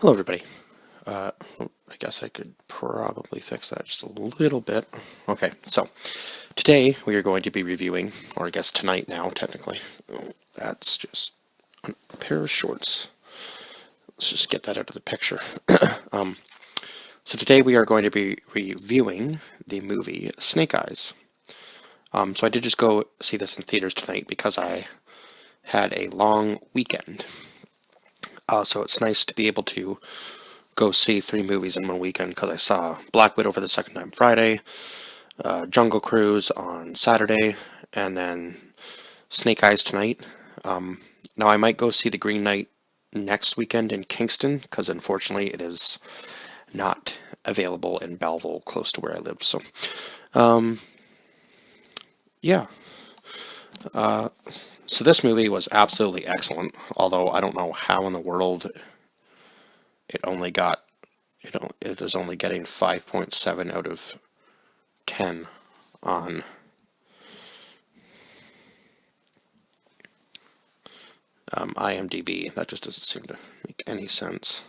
Hello, everybody. Uh, I guess I could probably fix that just a little bit. Okay, so today we are going to be reviewing, or I guess tonight now, technically. That's just a pair of shorts. Let's just get that out of the picture. So today we are going to be reviewing the movie Snake Eyes. So I did just go see this in theaters tonight because I had a long weekend. So it's nice to be able to go see 3 movies in one weekend because I saw Black Widow for the second time Friday, Jungle Cruise on Saturday, and then Snake Eyes tonight. Now I might go see The Green Knight next weekend in Kingston because unfortunately it is not available in Belleville, close to where I live. So, yeah. So this movie was absolutely excellent. Although I don't know how in the world it only got it is only getting 5.7 out of 10 on IMDb. That just doesn't seem to make any sense.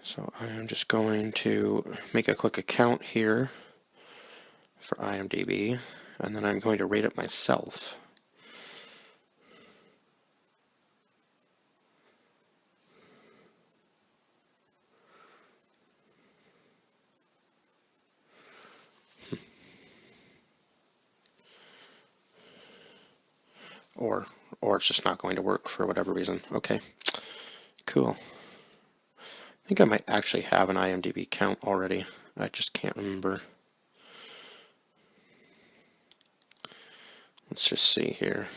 So I am just going to make a quick account here for IMDb, and then I'm going to rate it myself. Or it's just not going to work for whatever reason. Okay, cool. I think I might actually have an IMDb account already. I just can't remember. Let's just see here.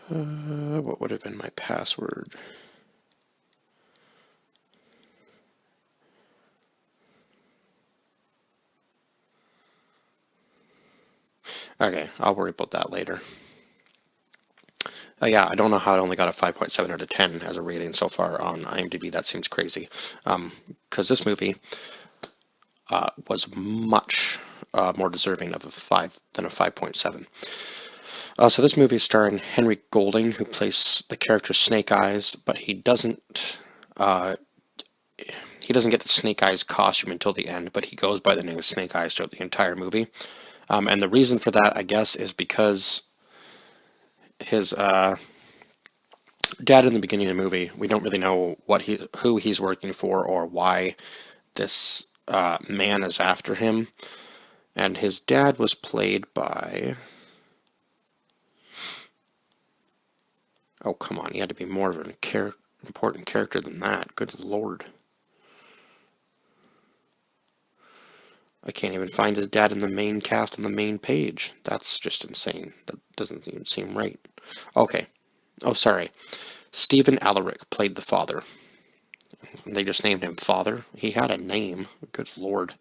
What would have been my password? Okay, I'll worry about that later. Yeah, I don't know how it only got a 5.7 out of 10 as a rating so far on IMDb. That seems crazy. Because this movie was much more deserving of a 5 than a 5.7. So this movie is starring Henry Golding, who plays the character Snake Eyes, but he doesn't get the Snake Eyes costume until the end, but he goes by the name of Snake Eyes throughout the entire movie. And the reason for that, I guess, is because his dad in the beginning of the movie, we don't really know who he's working for or why this man is after him. And his dad was played by... Oh, come on, he had to be more of an important character than that. Good lord. I can't even find his dad in the main cast on the main page. That's just insane. That doesn't even seem right. Okay. Oh, sorry. Stephen Alaric played the father. They just named him Father. He had a name. Good lord.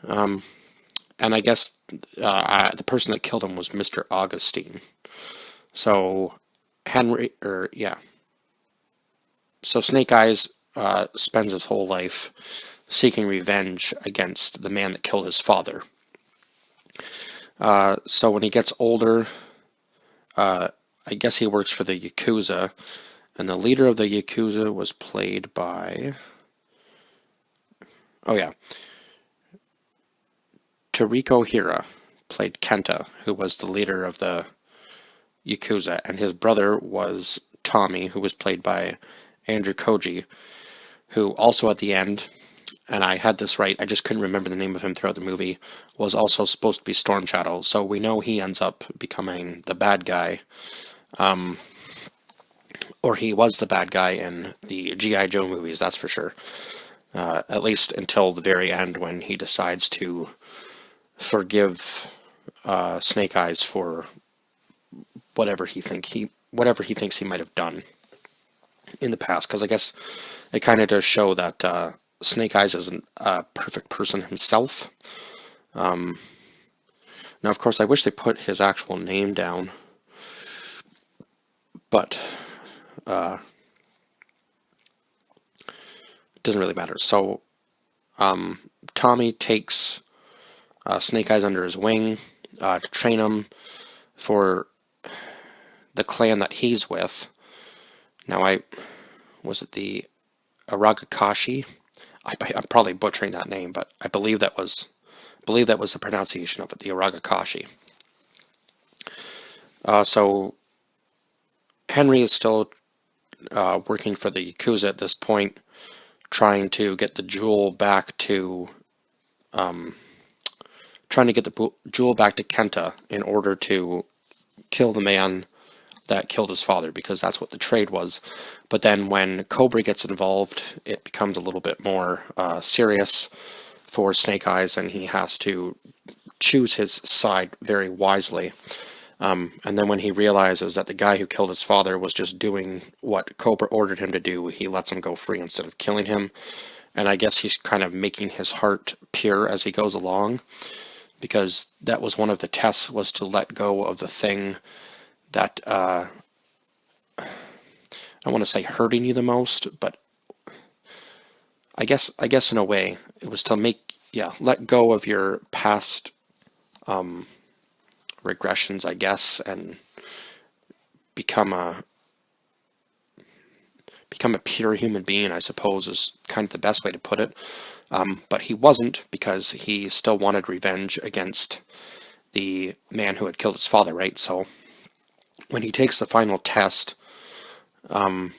And I guess the person that killed him was Mr. Augustine. So So Snake Eyes spends his whole life seeking revenge against the man that killed his father. So when he gets older, I guess he works for the Yakuza, and the leader of the Yakuza was played by... Oh yeah. Toriko Hira played Kenta, who was the leader of the Yakuza, and his brother was Tommy, who was played by Andrew Koji, who also at the end, and I had this right, I just couldn't remember the name of him throughout the movie, was also supposed to be Storm Shadow, so we know he ends up becoming the bad guy, or he was the bad guy in the G.I. Joe movies, that's for sure. At least until the very end when he decides to forgive Snake Eyes for whatever he thinks he might have done in the past. Because I guess it kind of does show that Snake Eyes isn't a perfect person himself. Now, of course, I wish they put his actual name down, but doesn't really matter. So Tommy takes Snake Eyes under his wing to train him for the clan that he's with. Now, was it the Aragakashi? I'm probably butchering that name, but I believe that was the pronunciation of it, the Aragakashi. So Henry is still working for the Yakuza at this point, trying to get the jewel back to Kenta in order to kill the man that killed his father, because that's what the trade was. But then when Cobra gets involved, it becomes a little bit more serious for Snake Eyes, and he has to choose his side very wisely. And then when he realizes that the guy who killed his father was just doing what Cobra ordered him to do, he lets him go free instead of killing him. And I guess he's kind of making his heart pure as he goes along, because that was one of the tests, was to let go of the thing that, I don't want to say hurting you the most, but I guess in a way, it was to let go of your past regressions, I guess, and become a pure human being, I suppose, is kind of the best way to put it. But he wasn't, because he still wanted revenge against the man who had killed his father, right? So when he takes the final test,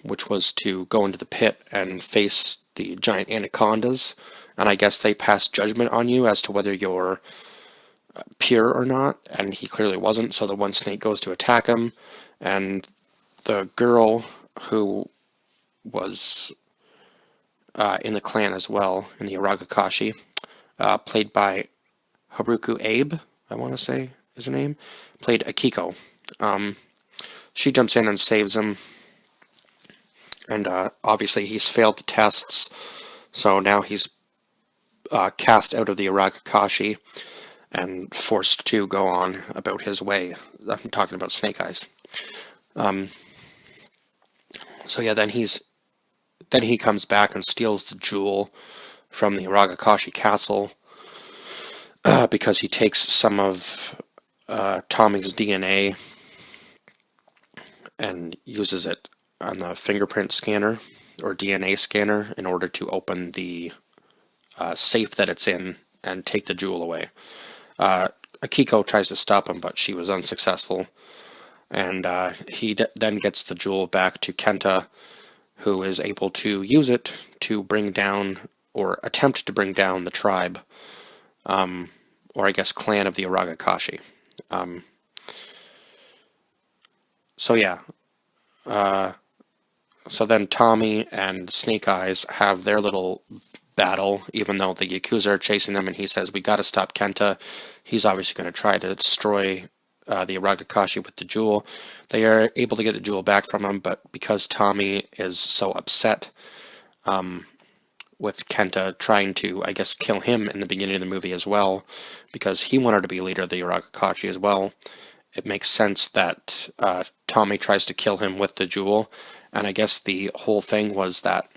which was to go into the pit and face the giant anacondas, and I guess they pass judgment on you as to whether you're pure or not, and he clearly wasn't, so the one snake goes to attack him, and the girl who was in the clan as well, in the Aragakashi, played by Haruko Abe, I want to say is her name, played Akiko. She jumps in and saves him, and obviously he's failed the tests, so now he's cast out of the Aragakashi and forced to go on about his way. I'm talking about Snake Eyes. So yeah, then he comes back and steals the jewel from the Aragakashi castle, because he takes some of Tommy's DNA and uses it on the fingerprint scanner or DNA scanner in order to open the safe that it's in and take the jewel away. Akiko tries to stop him, but she was unsuccessful, and he then gets the jewel back to Kenta, who is able to use it to bring down, or attempt to bring down, the tribe, or I guess clan of the Aragakashi. So yeah, so then Tommy and Snake Eyes have their little battle, even though the Yakuza are chasing them, and he says, we gotta stop Kenta. He's obviously going to try to destroy the Aragakashi with the jewel. They are able to get the jewel back from him, but because Tommy is so upset with Kenta trying to, I guess, kill him in the beginning of the movie as well, because he wanted to be leader of the Aragakashi as well, it makes sense that Tommy tries to kill him with the jewel. And I guess the whole thing was that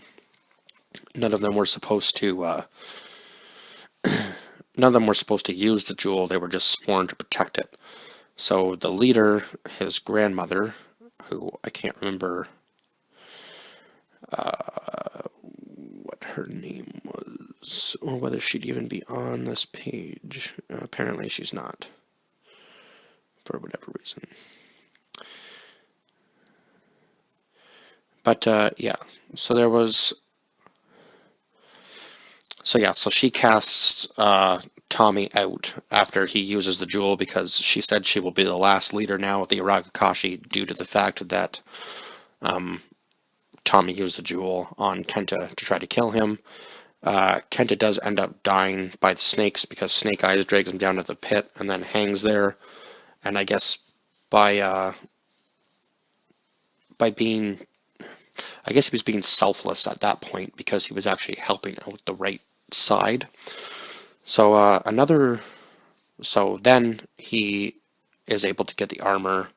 none of them were supposed to use the jewel. They were just sworn to protect it. So the leader, his grandmother, who I can't remember what her name was, or whether she'd even be on this page. Apparently she's not, for whatever reason. But yeah, so there was... So she casts Tommy out after he uses the jewel, because she said she will be the last leader now of the Aragakashi, due to the fact that Tommy used the jewel on Kenta to try to kill him. Kenta does end up dying by the snakes, because Snake Eyes drags him down to the pit and then hangs there. And I guess by being... I guess he was being selfless at that point, because he was actually helping out the right side. So then he is able to get the armor,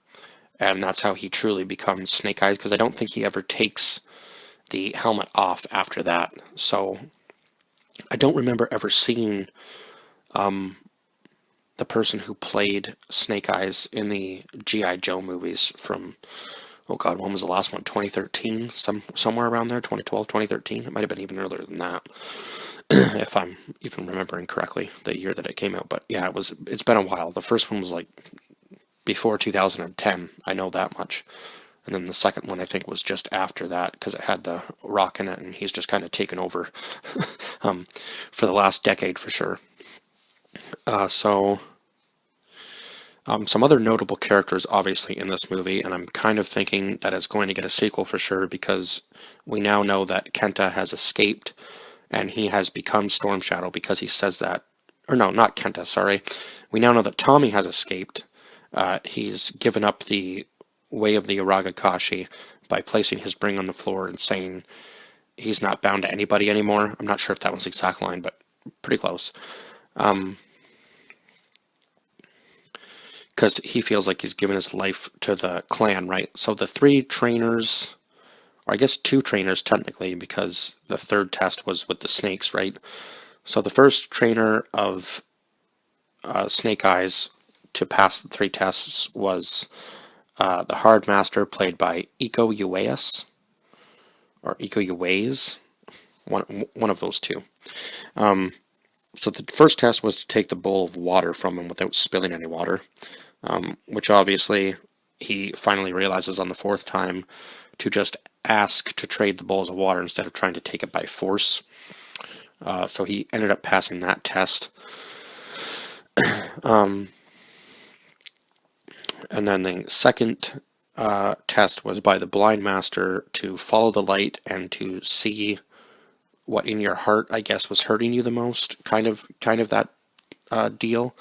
and that's how he truly becomes Snake Eyes, because I don't think he ever takes the helmet off after that. So I don't remember ever seeing the person who played Snake Eyes in the G.I. Joe movies from, oh God, when was the last one? 2013? Somewhere around there, 2012, 2013. It might have been even earlier than that, if I'm even remembering correctly, the year that it came out. But yeah, it's been a while. The first one was like before 2010, I know that much. And then the second one, I think, was just after that, because it had The Rock in it, and he's just kind of taken over for the last decade for sure. Some other notable characters, obviously, in this movie, and I'm kind of thinking that it's going to get a sequel for sure, because we now know that Kenta has escaped, and he has become Storm Shadow because he says that. Or no, not Kenta, sorry. We now know that Tommy has escaped. He's given up the way of the Aragakashi by placing his ring on the floor and saying he's not bound to anybody anymore. I'm not sure if that was the exact line, but pretty close. Because he feels like he's given his life to the clan, right? So the 3 trainers, or I guess 2 trainers technically, because the third test was with the snakes, right? So the first trainer of Snake Eyes to pass the 3 tests was the Hard Master, played by Iko Uwais, or Iko Uwais, one of those 2. So the first test was to take the bowl of water from him without spilling any water, which obviously he finally realizes on the 4th time to just ask to trade the bowls of water instead of trying to take it by force. So he ended up passing that test. And then the second test was by the Blind Master to follow the light and to see what in your heart, I guess, was hurting you the most, kind of that deal.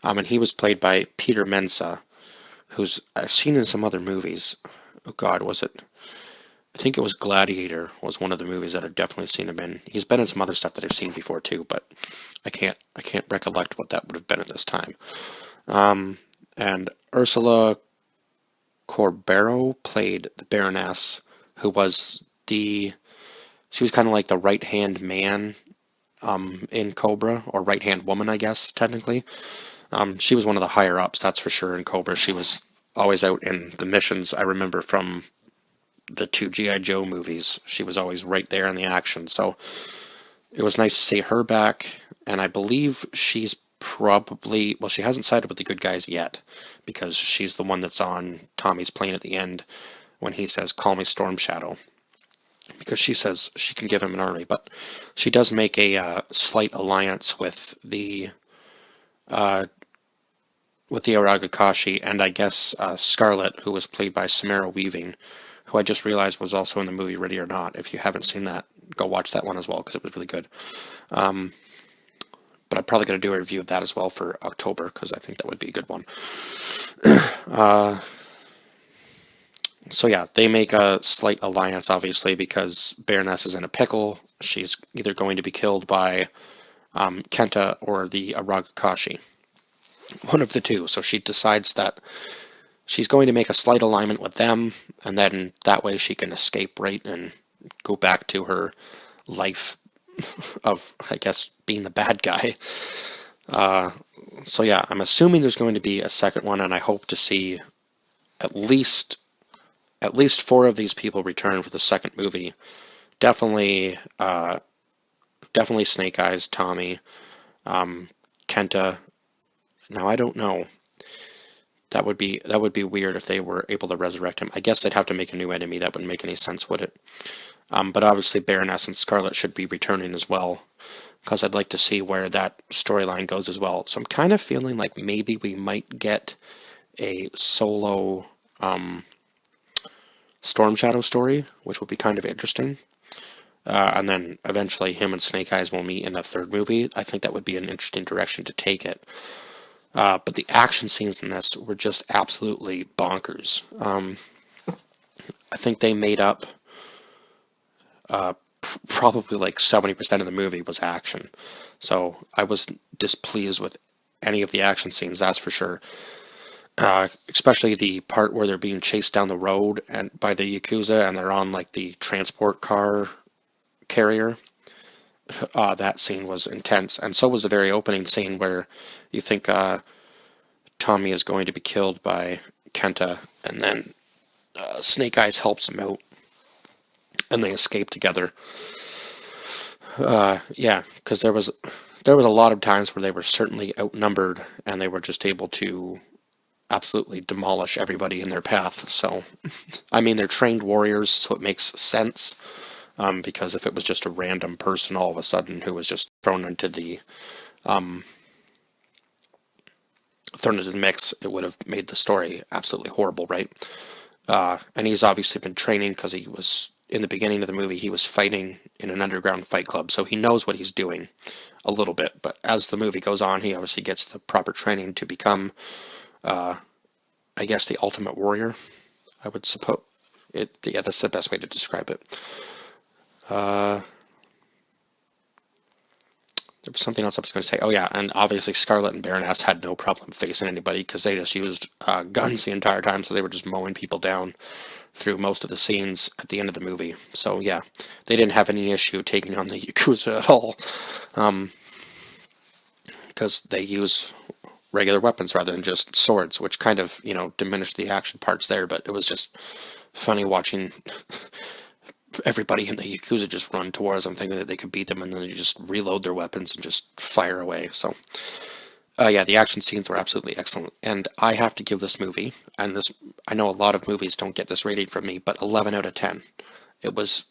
And he was played by Peter Mensah, who's I've seen in some other movies. Oh God, was it? I think it was Gladiator was one of the movies that I've definitely seen him in. He's been in some other stuff that I've seen before too, but I can't recollect what that would have been at this time. And Ursula Corbero played the Baroness, who was she was kind of like the right-hand man in Cobra, or right-hand woman, I guess, technically. She was one of the higher-ups, that's for sure, in Cobra. She was always out in the missions, I remember from the 2 G.I. Joe movies. She was always right there in the action, so it was nice to see her back, and I believe she's probably, well, she hasn't sided with the good guys yet, because she's the one that's on Tommy's plane at the end when he says, "Call me Storm Shadow," because she says she can give him an army. But she does make a slight alliance with the Aragakashi, and I guess Scarlet, who was played by Samara Weaving, who I just realized was also in the movie Ready or Not. If you haven't seen that, go watch that one as well, because it was really good. But I'm probably going to do a review of that as well for October, because I think that would be a good one. So yeah, they make a slight alliance, obviously, because Baroness is in a pickle. She's either going to be killed by Kenta or the Aragakashi. One of the 2. So she decides that she's going to make a slight alignment with them, and then that way she can escape, right, and go back to her life of, I guess, being the bad guy. So yeah, I'm assuming there's going to be a second one, and I hope to see at least 4 of these people return for the second movie. Definitely Snake Eyes, Tommy, Kenta. Now I don't know. That would be weird if they were able to resurrect him. I guess they'd have to make a new enemy. That wouldn't make any sense, would it? But obviously Baroness and Scarlet should be returning as well, because I'd like to see where that storyline goes as well. So I'm kind of feeling like maybe we might get a solo Storm Shadow story, which would be kind of interesting. And then eventually him and Snake Eyes will meet in a 3rd movie. I think that would be an interesting direction to take it. But the action scenes in this were just absolutely bonkers. I think they made up probably like 70% of the movie was action. So I was displeased with any of the action scenes, that's for sure. especially the part where they're being chased down the road and by the Yakuza and they're on like the transport car carrier. That scene was intense, and so was the very opening scene where you think Tommy is going to be killed by Kenta, and then Snake Eyes helps him out, and they escape together. Yeah, because there was a lot of times where they were certainly outnumbered, and they were just able to absolutely demolish everybody in their path. So, I mean, they're trained warriors, so it makes sense. Because if it was just a random person all of a sudden who was just thrown into the mix, it would have made the story absolutely horrible, right? And he's obviously been training because he was in the beginning of the movie. He was fighting in an underground fight club, so he knows what he's doing a little bit. But as the movie goes on, he obviously gets the proper training to become, I guess, the ultimate warrior. I would suppose Yeah, that's the best way to describe it. There was something else I was going to say. Oh yeah, and obviously Scarlet and Baroness had no problem facing anybody because they just used guns the entire time, so they were just mowing people down through most of the scenes at the end of the movie. So yeah, they didn't have any issue taking on the Yakuza at all, because they use regular weapons rather than just swords, which kind of, diminished the action parts there, but it was just funny watching everybody in the Yakuza just run towards them thinking that they could beat them, and then they just reload their weapons and just fire away. So, yeah, the action scenes were absolutely excellent. And I have to give this movie, and I know a lot of movies don't get this rating from me, but 11 out of 10. It was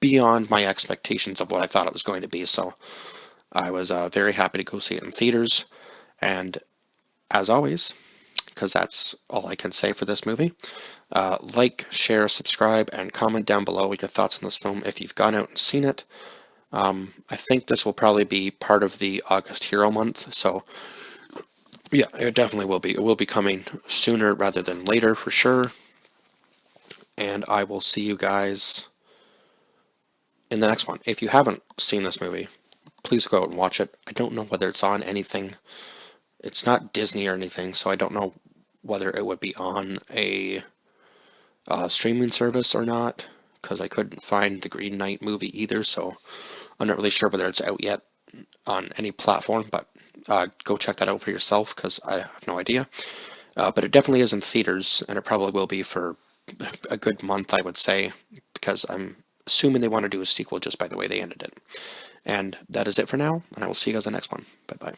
beyond my expectations of what I thought it was going to be, so I was very happy to go see it in theaters. And as always, because that's all I can say for this movie, like, share, subscribe, and comment down below your thoughts on this film if you've gone out and seen it. I think this will probably be part of the August Hero Month, so yeah, it definitely will be. It will be coming sooner rather than later for sure. And I will see you guys in the next one. If you haven't seen this movie, please go out and watch it. I don't know whether it's on anything. It's not Disney or anything, so I don't know whether it would be on a streaming service or not, because I couldn't find the Green Knight movie either, so I'm not really sure whether it's out yet on any platform, but go check that out for yourself, because I have no idea. But it definitely is in theaters, and it probably will be for a good month, I would say, because I'm assuming they want to do a sequel just by the way they ended it. And that is it for now, and I will see you guys in the next one. Bye-bye.